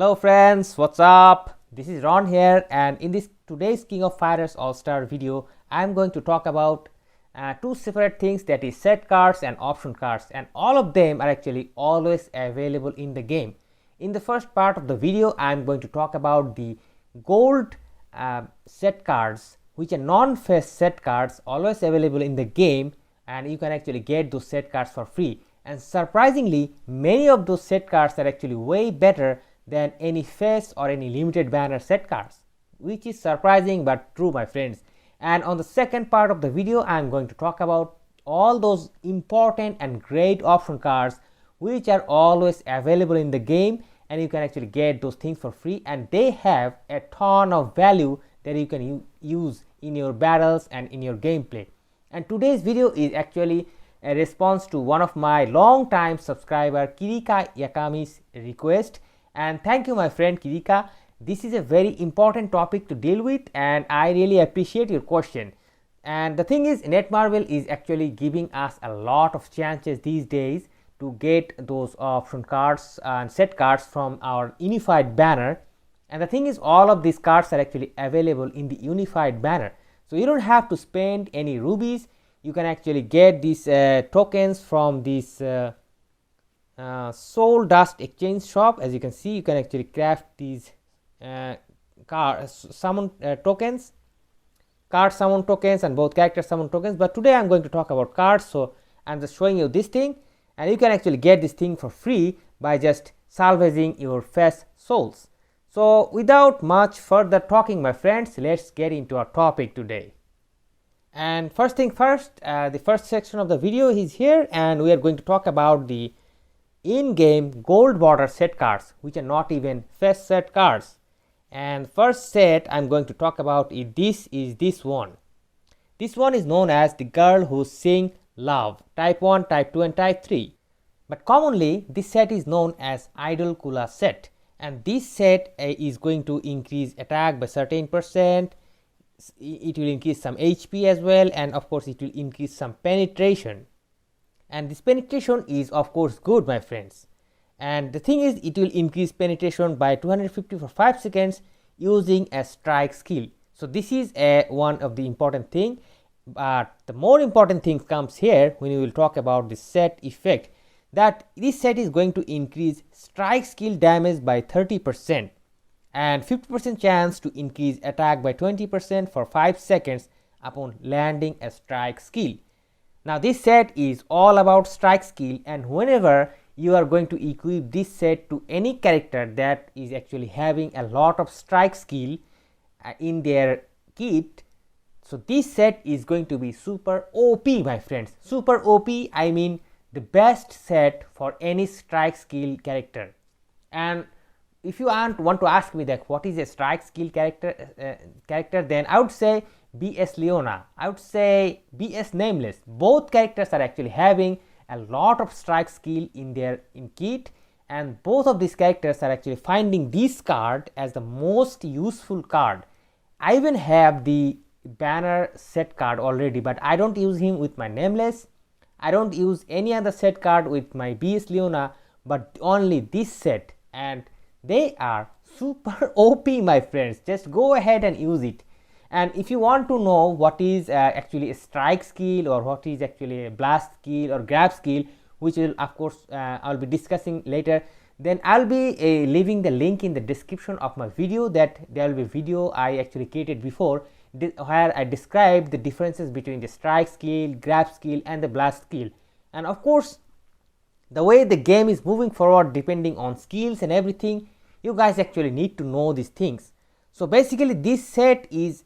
Hello friends, what's up? This is Ron here, and in this today's King of Fighters All-Star video, I am going to talk about two separate things, that is set cards and option cards, and all of them are actually always available in the game. In the first part of the video, I am going to talk about the gold set cards, which are non-FES set cards, always available in the game, and you can actually get those set cards for free. And surprisingly, many of those set cards are actually way better than any FES or any limited banner set cards, which is surprising but true, my friends. And on the second part of the video, I am going to talk about all those important and great option cards which are always available in the game, and you can actually get those things for free, and they have a ton of value that you can use in your battles and in your gameplay. And today's video is actually a response to one of my long time subscriber Kirika Yakami's request. And thank you, my friend Kirika. This is a very important topic to deal with, and I really appreciate your question. And the thing is, netmarble is actually giving us a lot of chances these days to get those option cards and set cards from our unified banner. And the thing is, all of these cards are actually available in the unified banner, so you don't have to spend any rubies. You can actually get these tokens from this soul dust exchange shop. As you can see, you can actually craft these card summon tokens, card summon tokens, and both character summon tokens. But today I'm going to talk about cards, so I'm just showing you this thing, and you can actually get this thing for free by just salvaging your FES souls. So without much further talking, my friends, let's get into our topic today. And first thing first, the first section of the video is here, and we are going to talk about the in-game gold border set cards, which are not even FES set cards. And first set I'm going to talk about is this one. This one is known as the girl who sing love, type 1, type 2, and type 3. But commonly this set is known as idol Kula set, and this set is going to increase attack by certain percent. It will increase some HP as well, and of course it will increase some penetration. And this penetration is of course good, my friends. And the thing is, it will increase penetration by 250 for 5 seconds using a strike skill. So this is one of the important thing, but the more important thing comes here when we will talk about the set effect, that this set is going to increase strike skill damage by 30% and 50% chance to increase attack by 20% for 5 seconds upon landing a strike skill. Now this set is all about strike skill, and whenever you are going to equip this set to any character that is actually having a lot of strike skill in their kit, so this set is going to be super OP, my friends. Super OP, I mean the best set for any strike skill character. And if you want to ask me that what is a strike skill character, then I would say BS Leona, I would say BS Nameless. Both characters are actually having a lot of strike skill in their kit, and both of these characters are actually finding this card as the most useful card. I even have the banner set card already, but I don't use him with my Nameless. I don't use any other set card with my BS Leona, but only this set, and they are super OP, my friends. Just go ahead and use it. And if you want to know what is actually a strike skill, or what is actually a blast skill or grab skill, which will of course I'll be discussing later, then I'll be leaving the link in the description of my video. That there will be a video I actually created before where I described the differences between the strike skill, grab skill, and the blast skill. And of course, the way the game is moving forward, depending on skills and everything, you guys actually need to know these things. So basically this set is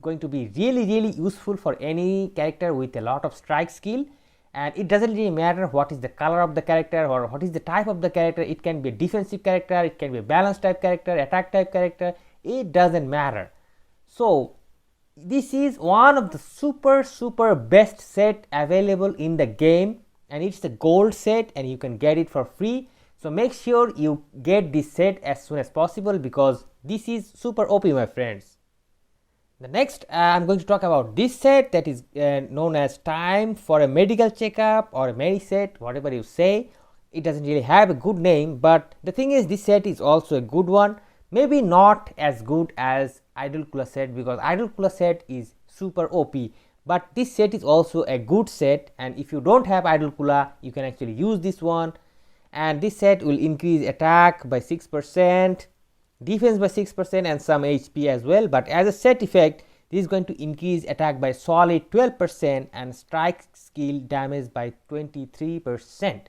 going to be really useful for any character with a lot of strike skill, and it doesn't really matter what is the color of the character or what is the type of the character. It can be a defensive character, it can be a balance type character, attack type character, it doesn't matter. So this is one of the super best set available in the game, and it's the gold set, and you can get it for free. So make sure you get this set as soon as possible, because this is super OP, my friends. The next I'm going to talk about this set that is known as time for a medical checkup or a medi set, whatever you say. it doesn't really have a good name, but the thing is this set is also a good one. Maybe not as good as Idle Cooler set, because Idle Cooler set is super OP, but this set is also a good set, and if you don't have Idle Cooler you can actually use this one. And this set will increase attack by 6%, defense by 6%, and some HP as well. But as a set effect, this is going to increase attack by solid 12% and strike skill damage by 23%.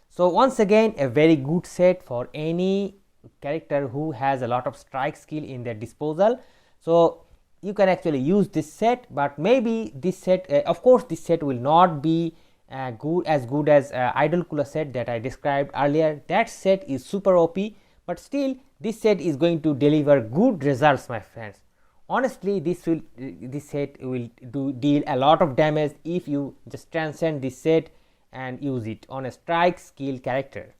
So once again, a very good set for any character who has a lot of strike skill in their disposal. So you can actually use this set, but maybe this set, of course this set will not be as good as Idle Cooler set that I described earlier. That set is super OP, but still this set is going to deliver good results, my friends. Honestly, this set will deal a lot of damage if you just transcend this set and use it on a strike skill character.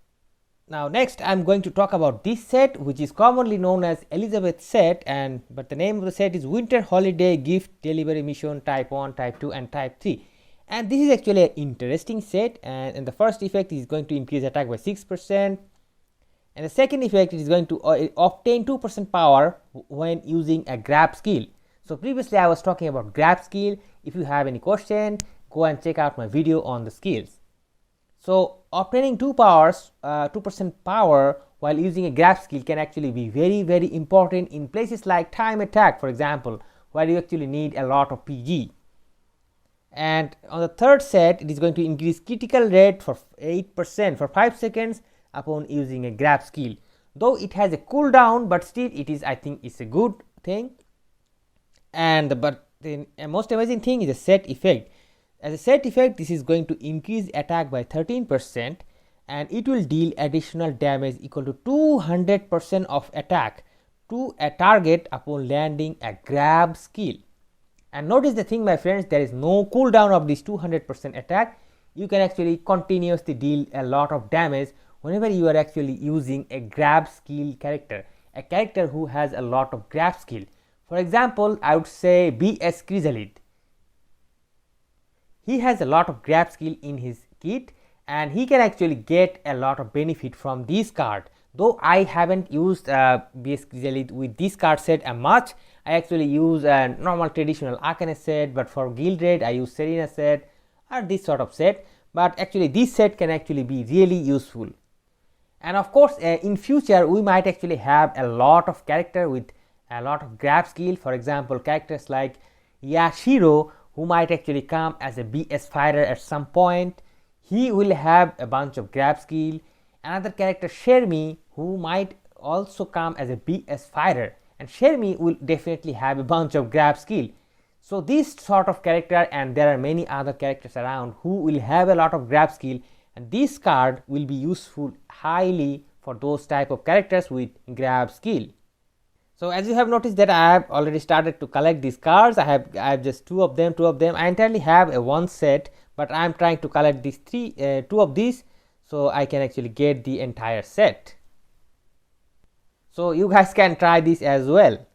Now next I am going to talk about this set, which is commonly known as Elizabeth set, but the name of the set is Winter Holiday Gift Delivery Mission Type 1, Type 2 and Type 3. And this is actually an interesting set, and the first effect is going to increase attack by 6%, and the second effect is going to obtain 2% power when using a grab skill. So previously I was talking about grab skill. If you have any question, go and check out my video on the skills. So obtaining 2% power while using a grab skill can actually be very important in places like time attack, for example, where you actually need a lot of PG. And on the third set, it is going to increase critical rate for 8% for 5 seconds upon using a grab skill. Though it has a cooldown, but still it is, I think it's a good thing. And but the most amazing thing is a set effect. As a set effect, this is going to increase attack by 13%, and it will deal additional damage equal to 200% of attack to a target upon landing a grab skill. And notice the thing, my friends, there is no cooldown of this 200% attack. You can actually continuously deal a lot of damage whenever you are actually using a grab skill character, a character who has a lot of grab skill. For example, I would say BS Chrysalid. He has a lot of grab skill in his kit, and he can actually get a lot of benefit from this card. Though I haven't used BS Chrysalid with this card set much, I actually use a normal traditional Akane set, but for guild raid I use Serena set or this sort of set. But actually this set can actually be really useful. And of course in future we might actually have a lot of character with a lot of grab skill. For example, characters like Yashiro, who might actually come as a BS fighter at some point. He will have a bunch of grab skill. Another character, Shermie, who might also come as a BS fighter, and Shermie will definitely have a bunch of grab skill. So this sort of character, and there are many other characters around who will have a lot of grab skill, and this card will be useful highly for those type of characters with grab skill. So as you have noticed that I have already started to collect these cards. I have just two of them. I entirely have a one set, but I am trying to collect these two of these, so I can actually get the entire set. So you guys can try this as well.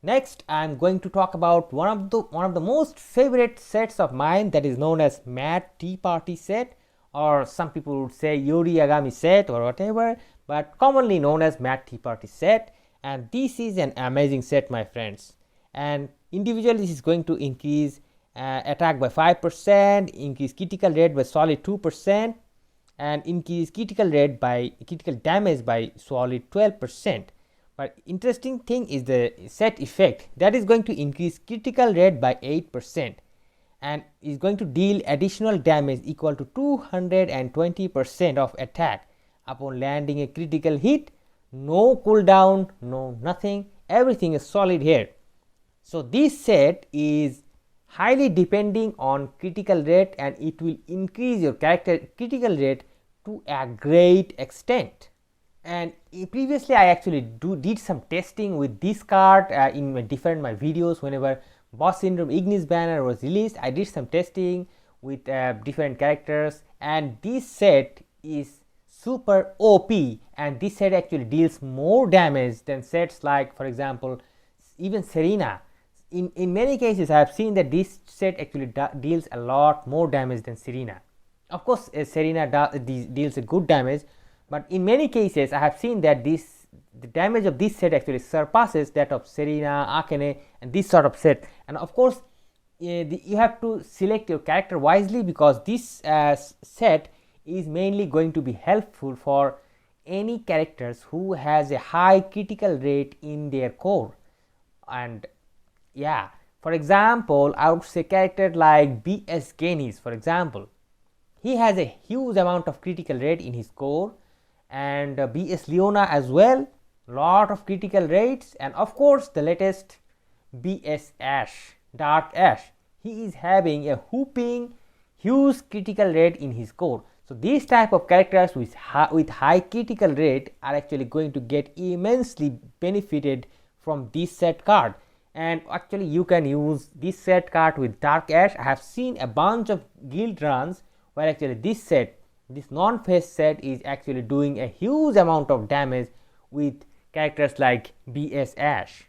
Next I am going to talk about one of the most favorite sets of mine, that is known as Mad Tea Party set, or some people would say Yori Yagami set or whatever, but commonly known as Mad Tea Party set. And this is an amazing set, my friends, and individually this is going to increase attack by 5%, increase critical rate by solid 2%, and increase critical damage by solid 12%. But interesting thing is the set effect, that is going to increase critical rate by 8% and is going to deal additional damage equal to 220% of attack upon landing a critical hit. No cooldown, no nothing, everything is solid here. So this set is highly depending on critical rate, and it will increase your character critical rate to a great extent. And previously I actually did some testing with this card in my videos. Whenever Boss Syndrome Ignis banner was released, I did some testing with different characters, and this set is super OP, and this set actually deals more damage than sets like, for example, even Serena. In many cases I have seen that this set actually deals a lot more damage than Serena. Of course, Serena deals a good damage, but in many cases I have seen that the damage of this set actually surpasses that of Serena, Akane, and this sort of set. And of course, you have to select your character wisely, because this set is mainly going to be helpful for any characters who has a high critical rate in their core. And yeah, for example, I would say character like BS Genis, for example, he has a huge amount of critical rate in his core, and BS Leona as well, lot of critical rates. And of course the latest BS Ash, Dark Ash, he is having a whooping huge critical rate in his core. So these type of characters with high critical rate are actually going to get immensely benefited from this set card. And actually you can use this set card with Dark Ash. I have seen a bunch of guild runs where actually this set, this non-FES set, is actually doing a huge amount of damage with characters like BS Ash.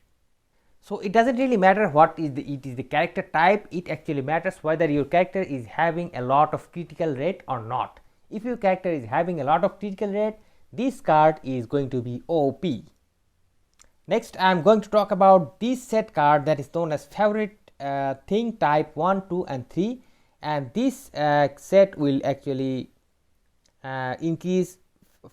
So it doesn't really matter what is the character type, it actually matters whether your character is having a lot of critical rate or not. If your character is having a lot of critical rate, this card is going to be OP. Next, I am going to talk about this set card that is known as favorite thing type 1, 2 and 3, and this set will actually increase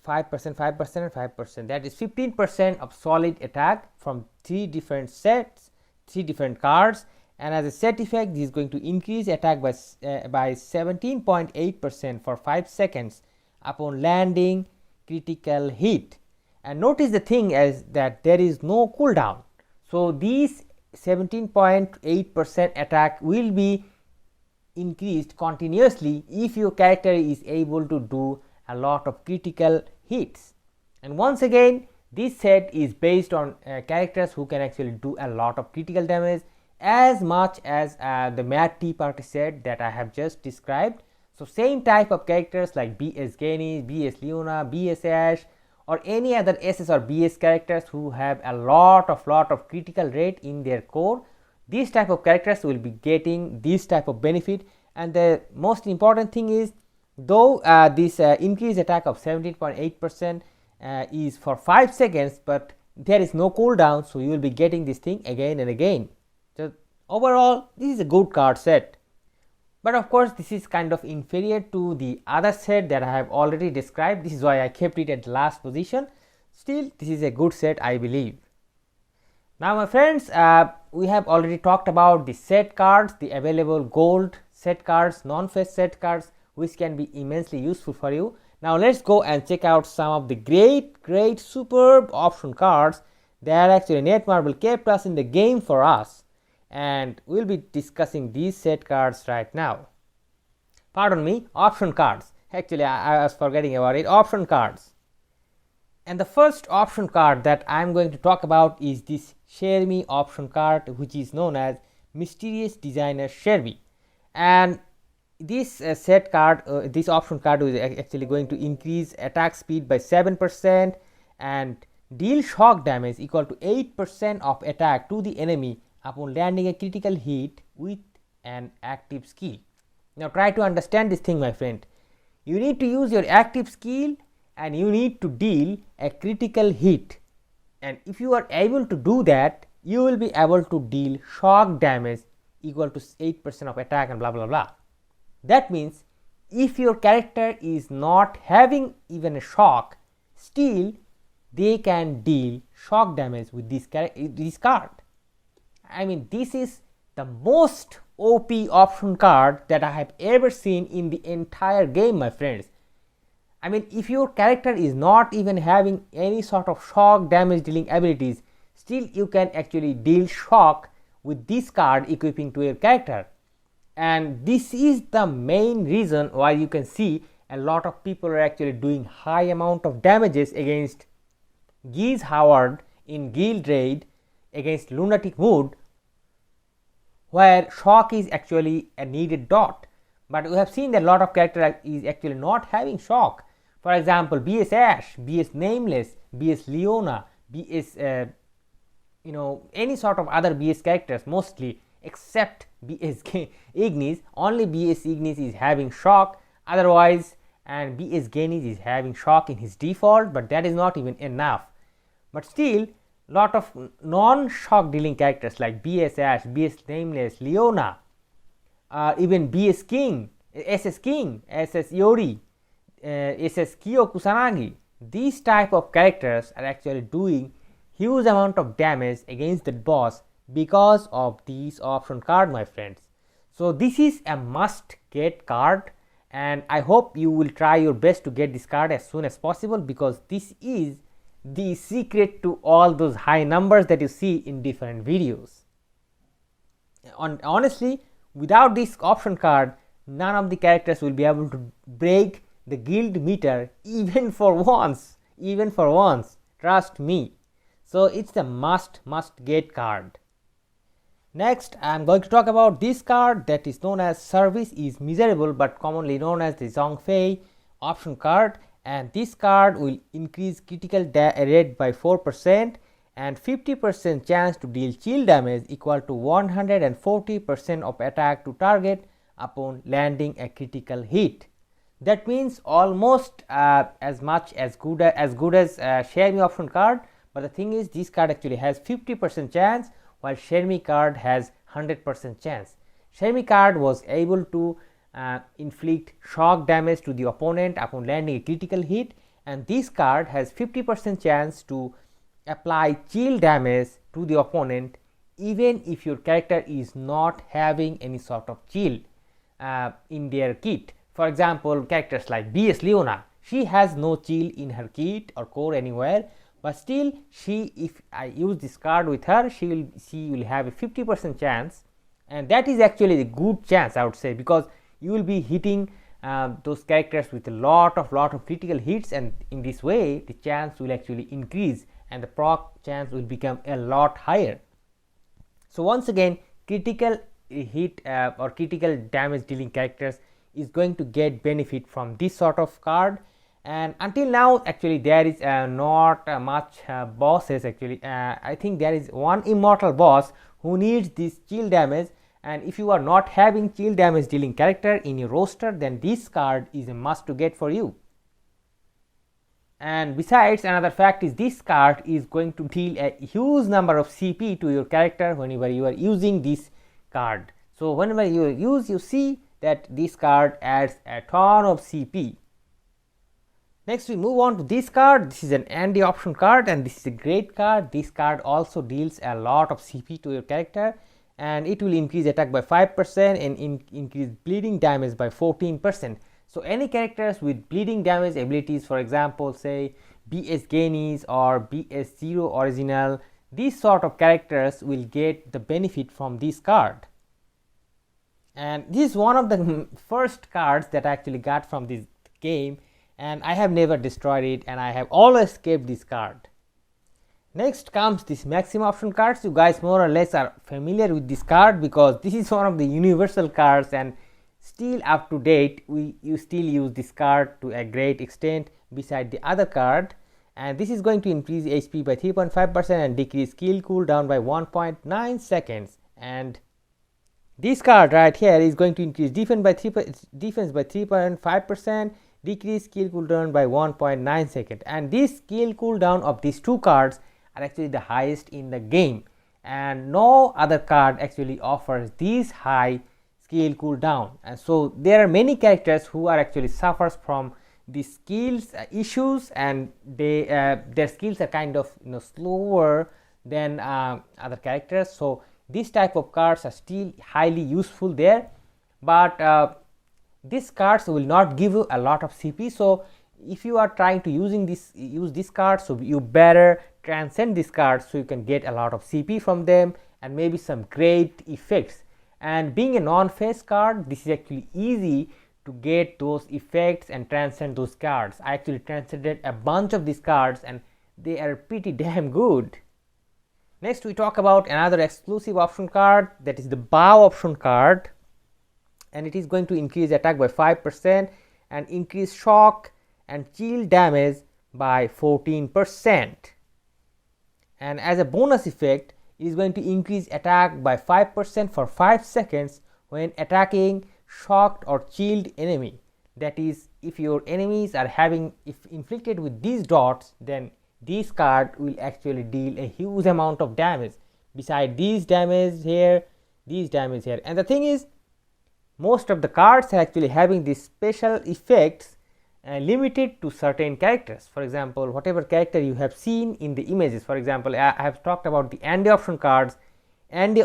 5%, 5% and 5%, that is 15% of solid attack from 3 different sets, 3 different cards. And as a set effect, this is going to increase attack by 17.8% for 5 seconds upon landing critical hit. And notice the thing is that there is no cooldown, so this 17.8% attack will be increased continuously if your character is able to do a lot of critical hits. And once again, this set is based on characters who can actually do a lot of critical damage, as much as the Mad Tea Party set that I have just described. So same type of characters like BS Geni, BS Leona, BS Ash, or any other SS or BS characters who have a lot of critical rate in their core, these type of characters will be getting this type of benefit. And the most important thing is, though this increased attack of 17.8% is for 5 seconds, but there is no cooldown, so you will be getting this thing again and again. So overall, this is a good card set. But of course, this is kind of inferior to the other set that I have already described. This is why I kept it at the last position. Still, this is a good set, I believe. Now my friends, we have already talked about the set cards, the available gold set cards, non-FES set cards, which can be immensely useful for you. Now let's go and check out some of the great superb option cards that are actually netmarble kept us in the game for us. And we'll be discussing these set cards right now. Pardon me, option cards. Actually, I was forgetting about it. Option cards. And the first option card that I am going to talk about is this Shermie option card, which is known as Mysterious Designer Shermie. And this set card, this option card is actually going to increase attack speed by 7% and deal shock damage equal to 8% of attack to the enemy upon landing a critical hit with an active skill. Now try to understand this thing, my friend. You need to use your active skill and you need to deal a critical hit, and if you are able to do that, you will be able to deal shock damage equal to 8% of attack and blah blah blah. That means if your character is not having even a shock, still they can deal shock damage with this card. I mean, this is the most OP option card that I have ever seen in the entire game, my friends. I mean, if your character is not even having any sort of shock damage dealing abilities, still you can actually deal shock with this card equipping to your character. And this is the main reason why you can see a lot of people are actually doing high amount of damages against Geese Howard in Guild Raid, against Lunatic Mood, where shock is actually a needed dot. But we have seen that a lot of character is actually not having shock. For example, BS Ash, BS Nameless, BS Leona, BS any sort of other BS characters, mostly except BS Ignis. Only BS Ignis is having shock. otherwise, and BS Gaines is having shock in his default, but that is not even enough. But still, lot of non-shock dealing characters like BS Ash, BS Nameless, Leona, even BS King, SS Yori, SS Kyo Kusanagi, these type of characters are actually doing huge amount of damage against the boss because of these option card, my friends. So this is a must get card, and I hope you will try your best to get this card as soon as possible, because this is the secret to all those high numbers that you see in different videos. Honestly, without this option card, none of the characters will be able to break the guild meter even for once, trust me. So it's a must get card. Next, I am going to talk about this card that is known as Service is Miserable, but commonly known as the Zhongfei option card, and this card will increase critical rate by 4% and 50% chance to deal chill damage equal to 140% of attack to target upon landing a critical hit. That means almost as good as Xiaomi option card, but the thing is this card actually has 50% chance while Xiaomi card has 100% chance. Xiaomi card was able to inflict shock damage to the opponent upon landing a critical hit, and this card has 50% chance to apply chill damage to the opponent even if your character is not having any sort of chill in their kit. For example, characters like BS Leona, she has no chill in her kit or core anywhere, but still if I use this card with her, she will have a 50% chance, and that is actually a good chance, I would say, because you will be hitting those characters with a lot of critical hits, and in this way the chance will actually increase and the proc chance will become a lot higher. So once again, critical hit or critical damage dealing characters is going to get benefit from this sort of card. And until now actually there is not much bosses actually. I think there is one immortal boss who needs this chill damage, and if you are not having chill damage dealing character in your roster, then this card is a must to get for you. And besides, another fact is this card is going to deal a huge number of CP to your character whenever you are using this card. So whenever you use, you see that this card adds a ton of CP. Next we move on to this card. This is an Andy option card, and this is a great card. This card also deals a lot of CP to your character, and it will increase attack by 5% and increase bleeding damage by 14%. So any characters with bleeding damage abilities, for example say BS Gaines or BS Zero Original, these sort of characters will get the benefit from this card. And this is one of the first cards that I actually got from this game, and I have never destroyed it, and I have always kept this card. Next comes this Maxim option cards. You guys more or less are familiar with this card because this is one of the universal cards, and still up to date you still use this card to a great extent beside the other card. And this is going to increase HP by 3.5% and decrease skill cooldown by 1.9 seconds. And this card right here is going to increase defense by 3.5%, decrease skill cooldown by 1.9 seconds. And this skill cooldown of these two cards are actually the highest in the game, and no other card actually offers this high skill cooldown. And so there are many characters who are actually suffers from the skills issues, and they their skills are kind of slower than other characters. So these type of cards are still highly useful there, but these cards will not give you a lot of CP. So if you are trying to use this card, so you better transcend this card so you can get a lot of CP from them and maybe some great effects. And being a non-FES card, this is actually easy to get those effects and transcend those cards. I actually transcended a bunch of these cards and they are pretty damn good. Next we talk about another exclusive option card, that is the Bow option card, and it is going to increase attack by 5% and increase shock and chill damage by 14%. And as a bonus effect, it is going to increase attack by 5% for 5 seconds when attacking shocked or chilled enemy. that is, if your enemies are having, if inflicted with these dots, then this card will actually deal a huge amount of damage beside these damage here, these damage here. And the thing is, most of the cards are actually having these special effects limited to certain characters. For example, whatever character you have seen in the images, for example, I have talked about the Andy option cards. Andy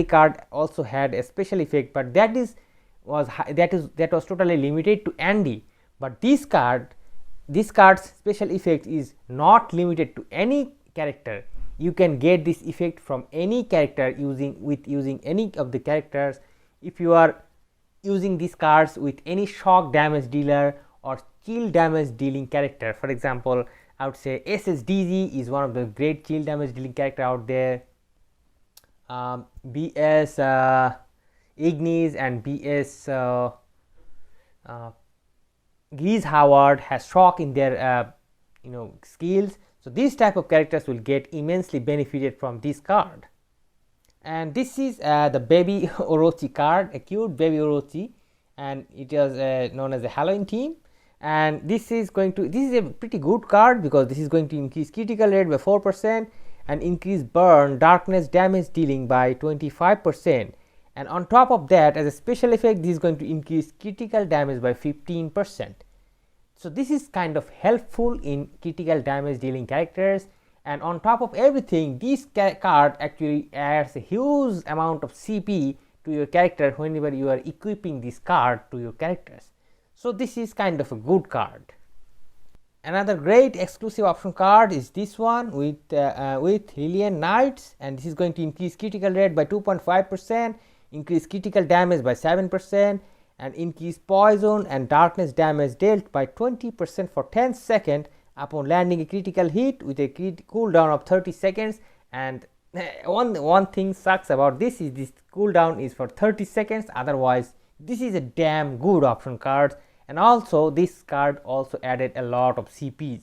card also had a special effect, but that was totally limited to Andy. But this card's special effect is not limited to any character. You can get this effect from any character using any of the characters. If you are using these cards with any shock damage dealer or chill damage dealing character, for example, I would say SSDZ is one of the great chill damage dealing character out there. BS Ignis and BS Grease Howard has shock in their skills. So these type of characters will get immensely benefited from this card. And this is the baby Orochi card, a cute baby Orochi, and it is known as a Halloween theme. And this is a pretty good card because this is going to increase critical rate by 4% and increase burn darkness damage dealing by 25%. And on top of that, as a special effect, this is going to increase critical damage by 15%. So this is kind of helpful in critical damage dealing characters. And on top of everything, this card actually adds a huge amount of CP to your character whenever you are equipping this card to your characters. So this is kind of a good card. Another great exclusive option card is this one with Helium Knights, and this is going to increase critical rate by 2.5%, increase critical damage by 7%, and increase poison and darkness damage dealt by 20% for 10 seconds upon landing a critical hit with a cooldown of 30 seconds. And one thing sucks about this is this cooldown is for 30 seconds, otherwise this is a damn good option card. And also this card also added a lot of CPs.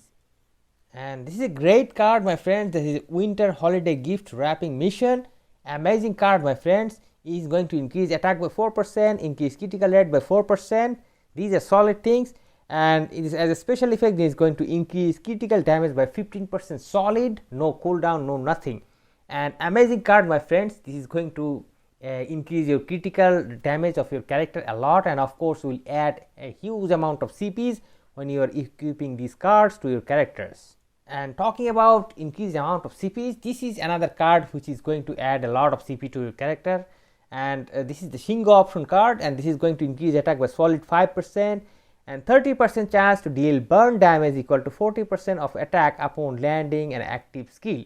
And this is a great card, my friends. This is Winter Holiday Gift Wrapping Mission. Amazing card, my friends. It is going to increase attack by 4%, increase critical rate by 4%. These are solid things. And it is, as a special effect, it is going to increase critical damage by 15% solid, no cooldown, no nothing. And amazing card, my friends. This is going to increase your critical damage of your character a lot, and of course will add a huge amount of CPs when you are equipping these cards to your characters. And talking about increased amount of CPs, this is another card which is going to add a lot of CP to your character. And this is the Shingo option card, and this is going to increase attack by solid 5% and 30% chance to deal burn damage equal to 40% of attack upon landing an active skill.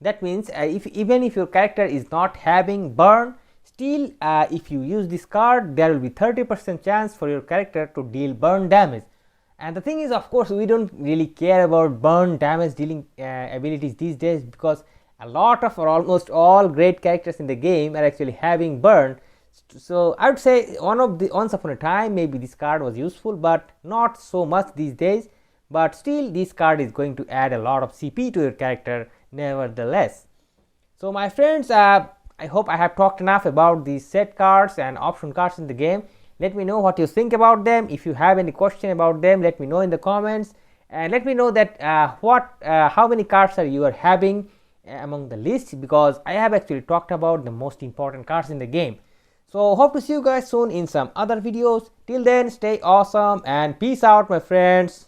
That means even if your character is not having burn, still if you use this card, there will be 30% chance for your character to deal burn damage. And the thing is, of course, we don't really care about burn damage dealing abilities these days, because a lot of or almost all great characters in the game are actually having burn. So I would say once upon a time maybe this card was useful, but not so much these days. But still this card is going to add a lot of CP to your character nevertheless. So my friends, I hope I have talked enough about these set cards and option cards in the game. Let me know what you think about them. If you have any question about them, let me know in the comments, and let me know that how many cards you are having among the list, because I have actually talked about the most important cards in the game. So hope to see you guys soon in some other videos. Till then, stay awesome and peace out, my friends.